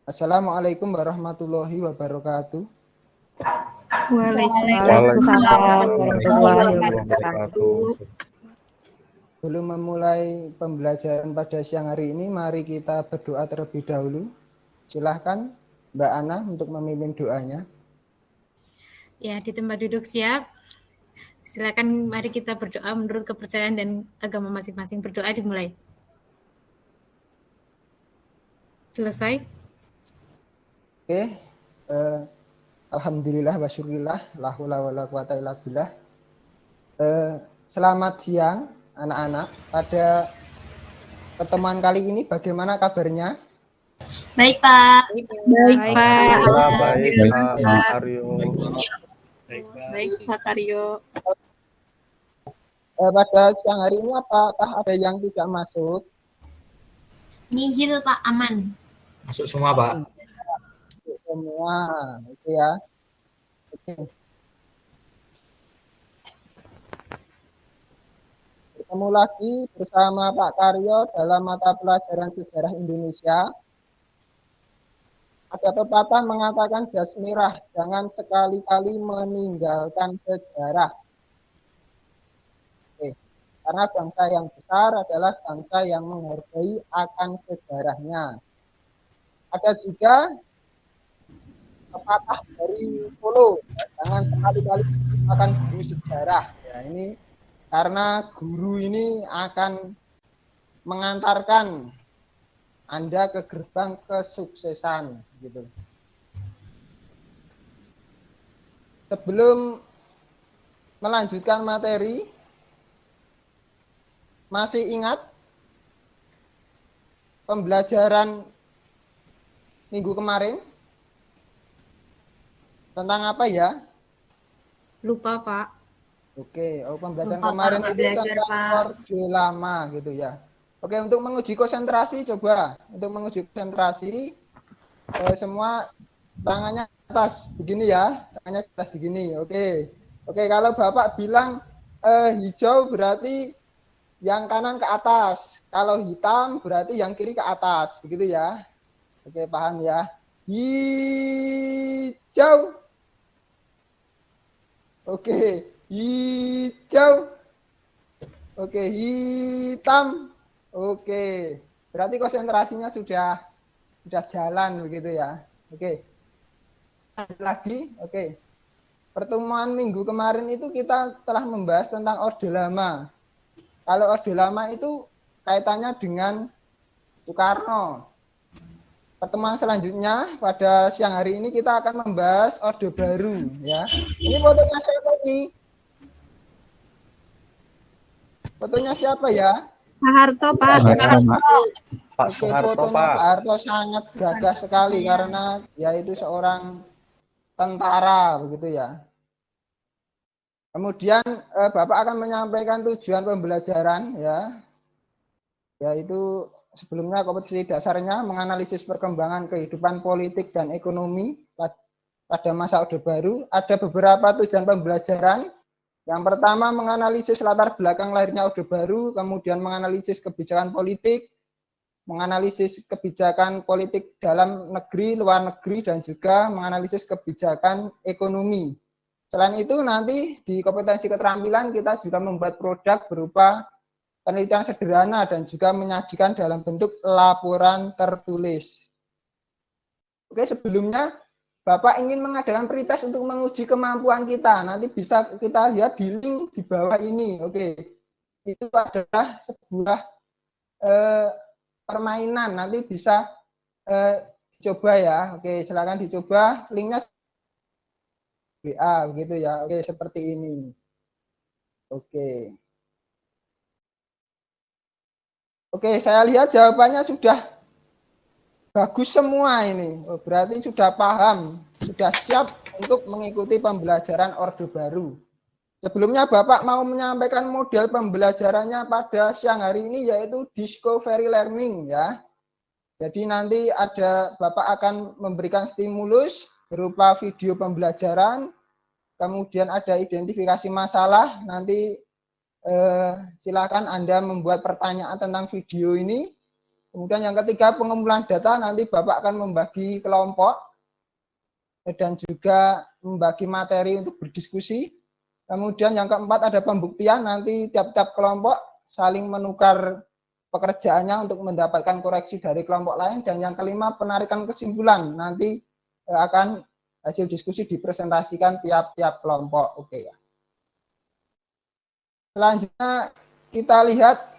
Assalamualaikum warahmatullahi wabarakatuh. Waalaikumsalam warahmatullahi wabarakatuh. Sebelum memulai pembelajaran pada siang hari ini, mari kita berdoa terlebih dahulu. Silahkan Mbak Ana untuk memimpin doanya. Ya, di tempat duduk siap. Silakan mari kita berdoa menurut kepercayaan dan agama masing-masing. Berdoa dimulai. Selesai. Oke. Alhamdulillah wa syukurillah, la haula wala quwata illa billah. Selamat siang anak-anak. Pada pertemuan kali ini bagaimana kabarnya? Baik, Pak. Baik, Pak. Baik, Pak Aryo. Baik, Pak Aryo. Pada siang hari ini apakah ada yang tidak masuk? Nihil, Pak, aman. Masuk semua, Pak. Semua, itu ya. Oke. Ketemu lagi bersama Pak Karyo dalam mata pelajaran sejarah Indonesia. Ada pepatah mengatakan jas merah, jangan sekali-kali meninggalkan sejarah. Oke. Karena bangsa yang besar adalah bangsa yang menghargai akan sejarahnya. Ada juga pepatah dari Solo, jangan sekali-kali melupakan guru sejarah. Ya, ini karena guru ini akan mengantarkan Anda ke gerbang kesuksesan, gitu. Sebelum melanjutkan materi, masih ingat pembelajaran minggu kemarin? Tentang apa ya? Lupa, Pak. Oke, pembelajaran Lupa, kemarin Pak, itu belajar, tentang Pak. Orde Lama gitu ya. Oke, untuk menguji konsentrasi coba. Untuk menguji konsentrasi semua tangannya atas begini ya. Tangannya atas begini. Oke. Oke, kalau Bapak bilang hijau berarti yang kanan ke atas. Kalau hitam berarti yang kiri ke atas. Begitu ya. Oke, paham ya. Hijau. Oke, hijau. Oke, hitam. Oke. Berarti konsentrasinya sudah jalan begitu ya. Oke. Lagi, oke. Pertemuan minggu kemarin itu kita telah membahas tentang Orde Lama. Kalau Orde Lama itu kaitannya dengan Soekarno. Pertemuan selanjutnya pada siang hari ini kita akan membahas Orde Baru ya. Ini fotonya siapa nih? Fotonya siapa ya? Pak Harto, Pak. Oke, Pak Soeharto, fotonya Pak. Pak Harto sangat gagah sekali karena yaitu seorang tentara begitu ya. Kemudian Bapak akan menyampaikan tujuan pembelajaran ya. Yaitu sebelumnya kompetisi dasarnya menganalisis perkembangan kehidupan politik dan ekonomi pada masa Orde Baru. Ada beberapa tujuan pembelajaran. Yang pertama menganalisis latar belakang lahirnya Orde Baru, kemudian menganalisis kebijakan politik, menganalisis kebijakan politik dalam negeri, luar negeri, dan juga menganalisis kebijakan ekonomi. Selain itu nanti di kompetensi keterampilan kita juga membuat produk berupa penelitian sederhana dan juga menyajikan dalam bentuk laporan tertulis. Oke, sebelumnya Bapak ingin mengadakan pretest untuk menguji kemampuan kita. Nanti bisa kita lihat di link di bawah ini. Oke, itu adalah sebuah permainan. Nanti bisa dicoba ya. Oke, silakan dicoba. Linknya WA begitu ya. Oke, seperti ini. Oke. Oke, saya lihat jawabannya sudah bagus semua ini. Oh, berarti sudah paham, sudah siap untuk mengikuti pembelajaran Orde Baru. Sebelumnya Bapak mau menyampaikan model pembelajarannya pada siang hari ini yaitu discovery learning ya. Jadi nanti Bapak akan memberikan stimulus berupa video pembelajaran, kemudian ada identifikasi masalah, nanti silakan Anda membuat pertanyaan tentang video ini. Kemudian yang ketiga, pengumpulan data, nanti Bapak akan membagi kelompok dan juga membagi materi untuk berdiskusi. Kemudian yang keempat ada pembuktian, nanti tiap-tiap kelompok saling menukar pekerjaannya untuk mendapatkan koreksi dari kelompok lain. Dan yang kelima, penarikan kesimpulan, nanti akan hasil diskusi dipresentasikan tiap-tiap kelompok. Oke ya. Selanjutnya kita lihat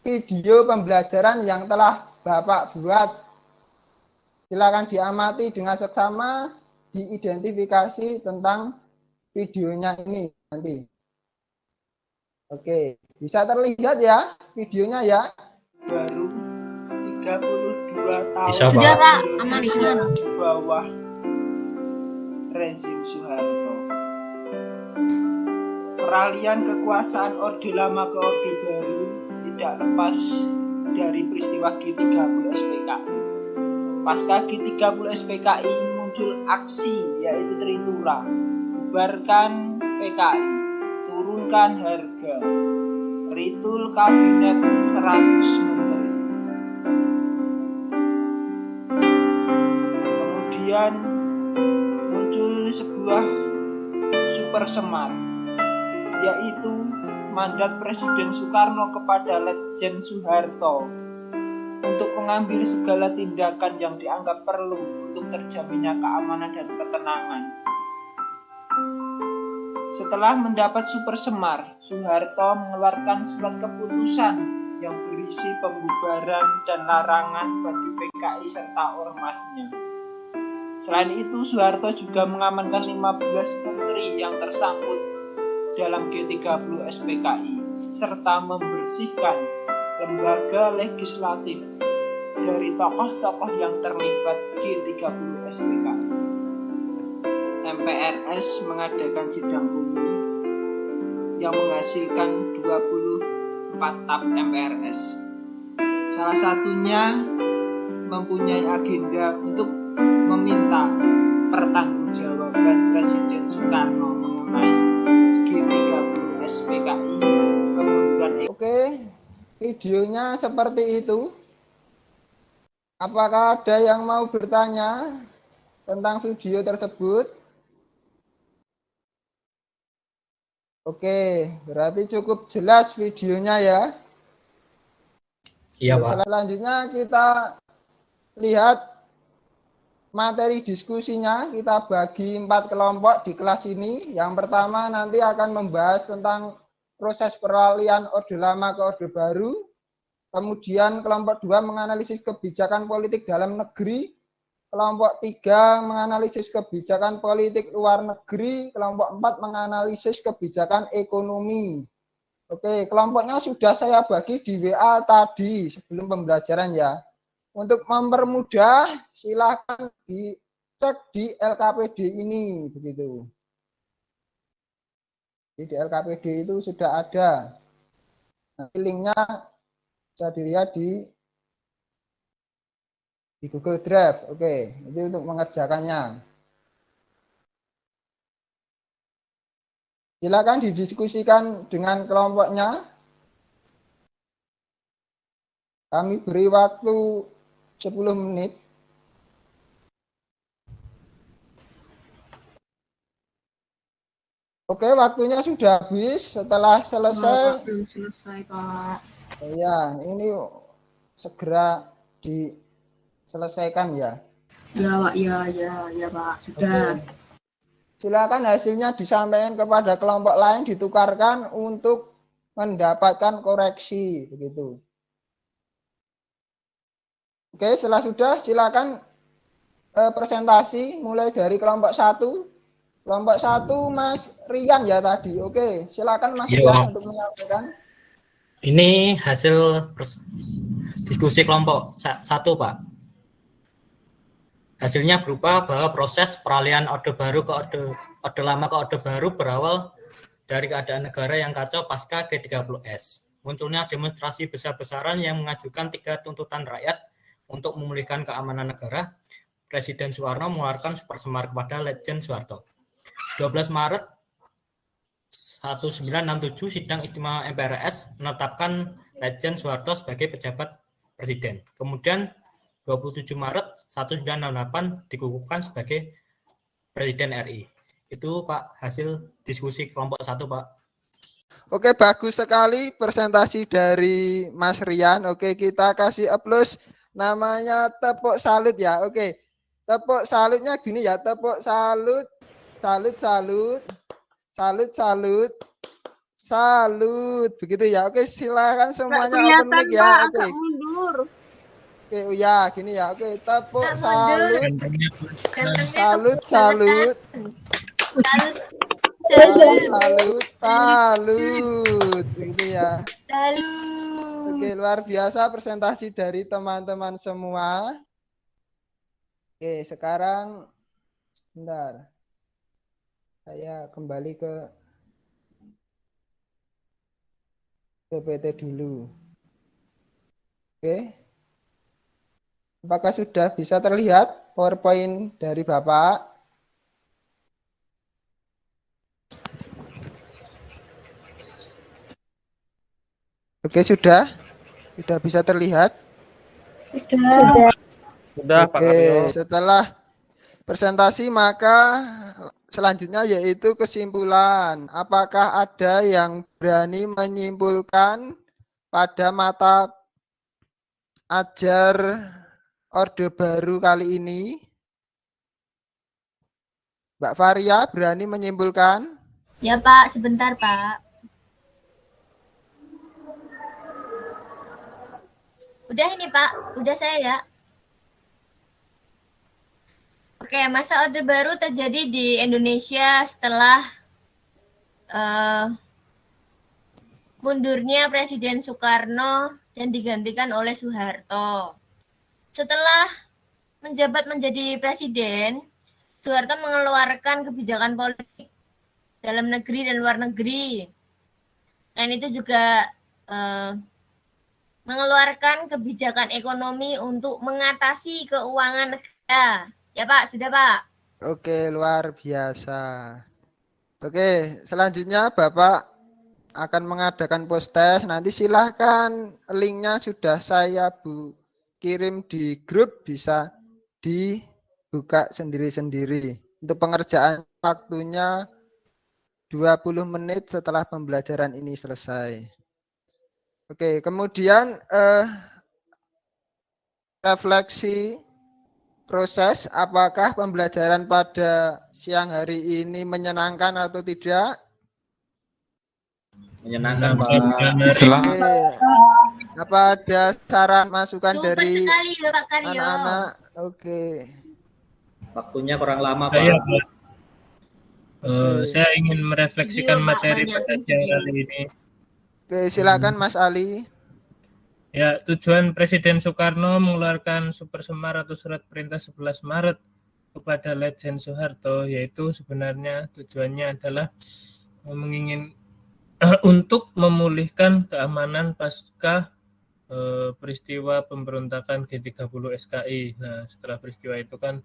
video pembelajaran yang telah Bapak buat. Silakan diamati dengan seksama, diidentifikasi tentang videonya ini nanti. Oke, bisa terlihat ya videonya ya? Baru 32 tahun Bisa, Sudah, Pak. Indonesia Aman. di bawah rezim Soeharto. Peralihan kekuasaan Orde Lama ke Orde Baru tidak lepas dari peristiwa G30 SPKI. Pasca G30 SPKI muncul aksi yaitu Tritura, bubarkan PKI, turunkan harga, ritul kabinet 100 menteri. Kemudian muncul sebuah super semar, yaitu mandat Presiden Soekarno kepada Letjen Soeharto untuk mengambil segala tindakan yang dianggap perlu untuk terjaminnya keamanan dan ketenangan. Setelah mendapat super semar, Soeharto mengeluarkan surat keputusan yang berisi pembubaran dan larangan bagi PKI serta ormasnya. Selain itu, Soeharto juga mengamankan 15 menteri yang tersangkut dalam G30 SPKI serta membersihkan lembaga legislatif dari tokoh-tokoh yang terlibat G30 SPKI. MPRS mengadakan sidang umum yang menghasilkan 24 tab MPRS. Salah satunya mempunyai agenda untuk meminta pertanggungjawaban Presiden Soekarno mengenai G30 SPKI, kemunduran. Oke, videonya seperti itu. Apakah ada yang mau bertanya tentang video tersebut? Oke, berarti cukup jelas videonya ya. Iya, Pak. Selanjutnya kita lihat materi diskusinya. Kita bagi 4 kelompok di kelas ini. Yang pertama nanti akan membahas tentang proses peralihan Orde Lama ke Orde Baru. Kemudian kelompok 2 menganalisis kebijakan politik dalam negeri. Kelompok 3 menganalisis kebijakan politik luar negeri. Kelompok 4 menganalisis kebijakan ekonomi. Oke, kelompoknya sudah saya bagi di WA tadi sebelum pembelajaran ya. Untuk mempermudah, silakan dicek di LKPD ini, begitu. Di LKPD itu sudah ada. Nanti linknya bisa dilihat di Google Drive. Oke, itu untuk mengerjakannya. Silakan didiskusikan dengan kelompoknya. Kami beri waktu 10 menit. Oke, waktunya sudah habis. Setelah selesai. Belum selesai, Pak. Ya, ini segera diselesaikan ya. Ya, Pak. Ya, Pak. Sudah. Oke. Silakan hasilnya disampaikan kepada kelompok lain, ditukarkan untuk mendapatkan koreksi, begitu. Oke, setelah sudah silakan presentasi mulai dari kelompok 1. Kelompok 1 Mas Rian ya tadi. Oke, silakan Mas Rian untuk menyampaikan. Ini hasil diskusi kelompok 1, Pak. Hasilnya berupa bahwa proses peralihan Orde Baru ke Orde Lama ke Orde Baru berawal dari keadaan negara yang kacau pasca G30S. Munculnya demonstrasi besar-besaran yang mengajukan 3 tuntutan rakyat untuk memulihkan keamanan negara. Presiden Soekarno mengeluarkan supersemar kepada Letjen Soeharto. 12 Maret 1967 sidang istimewa MPRS menetapkan Letjen Soeharto sebagai pejabat presiden. Kemudian 27 Maret 1968 dikukuhkan sebagai Presiden RI. Itu Pak hasil diskusi kelompok 1 Pak. Oke, bagus sekali presentasi dari Mas Rian. Oke, kita kasih aplaus. Namanya tepuk salut ya. Oke, tepuk salutnya gini ya. Tepuk salut, salut, salut, salut, salut, salut. Begitu ya. Oke, silakan semuanya open mic ya. Oke. Mundur. Oke, ya gini ya. Oke, tepuk Nggak salut, Gantengnya salut, salut. Salut. Salut, salut, gitu ya. Salut. Oke, luar biasa presentasi dari teman-teman semua. Oke, sekarang sebentar. Saya kembali ke PPT dulu. Oke. Apakah sudah bisa terlihat PowerPoint dari Bapak? Oke, sudah bisa terlihat. Sudah Pak Aryo. Setelah presentasi maka selanjutnya yaitu kesimpulan. Apakah ada yang berani menyimpulkan pada mata ajar Orde Baru kali ini? Mbak Faria berani menyimpulkan? Ya Pak, sebentar Pak. Udah ini Pak, udah saya ya. Oke, masa Orde Baru terjadi di Indonesia setelah mundurnya Presiden Soekarno dan digantikan oleh Soeharto. Setelah menjabat menjadi presiden, Soeharto mengeluarkan kebijakan politik dalam negeri dan luar negeri. Dan itu juga mengeluarkan kebijakan ekonomi untuk mengatasi keuangan negara. Ya Pak, sudah Pak. Oke, luar biasa. Oke, selanjutnya Bapak akan mengadakan post-test. Nanti silahkan linknya sudah saya kirim di grup, bisa dibuka sendiri-sendiri. Untuk pengerjaan waktunya 20 menit setelah pembelajaran ini selesai. Oke, kemudian refleksi proses, apakah pembelajaran pada siang hari ini menyenangkan atau tidak? Menyenangkan Pak. Oke. Apa ada saran masukan Super dari sekali Bapak Karyo. anak-anak? Oke. Waktunya kurang lama Pak. Saya, Pak. Saya ingin merefleksikan Video, Pak, materi banyak pada video. siang hari ini. Oke, silakan Mas Ali. Ya, tujuan Presiden Soekarno mengeluarkan Super Semar atau Surat Perintah 11 Maret kepada Letjen Soeharto, yaitu sebenarnya tujuannya adalah untuk memulihkan keamanan pasca peristiwa pemberontakan G30 SKI. Nah, setelah peristiwa itu kan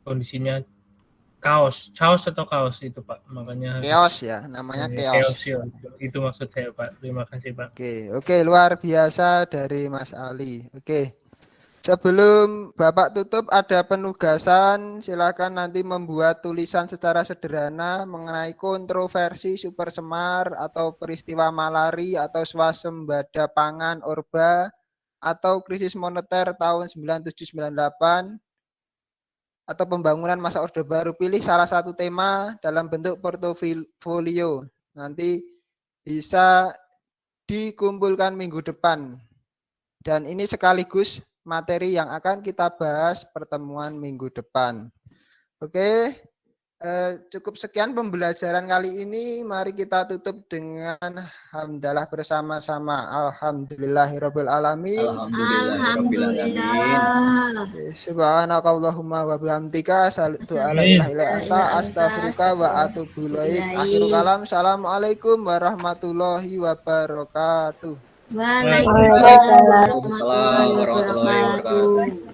kondisinya chaos itu Pak, makanya Chaos ya, namanya chaos. ya. Itu maksud saya Pak. Terima kasih Pak. Oke, luar biasa dari Mas Ali. Oke. Sebelum Bapak tutup ada penugasan, silakan nanti membuat tulisan secara sederhana mengenai kontroversi Super Semar atau peristiwa malari atau swasembada pangan Orba atau krisis moneter tahun 97-98 atau pembangunan masa Orde Baru. Pilih salah satu tema dalam bentuk portofolio. Nanti bisa dikumpulkan minggu depan. Dan ini sekaligus materi yang akan kita bahas pertemuan minggu depan. Oke, cukup sekian pembelajaran kali ini. Mari kita tutup dengan hamdalah bersama-sama. Alhamdulillahirabbil alamin. Alhamdulillah. Subhanakallahumma wa bihamdika asyhadu an la ilaha illa anta astaghfiruka wa atubu ilaik. Akhirul kalam. Assalamualaikum warahmatullahi wabarakatuh. Waalaikumsalam warahmatullahi wabarakatuh.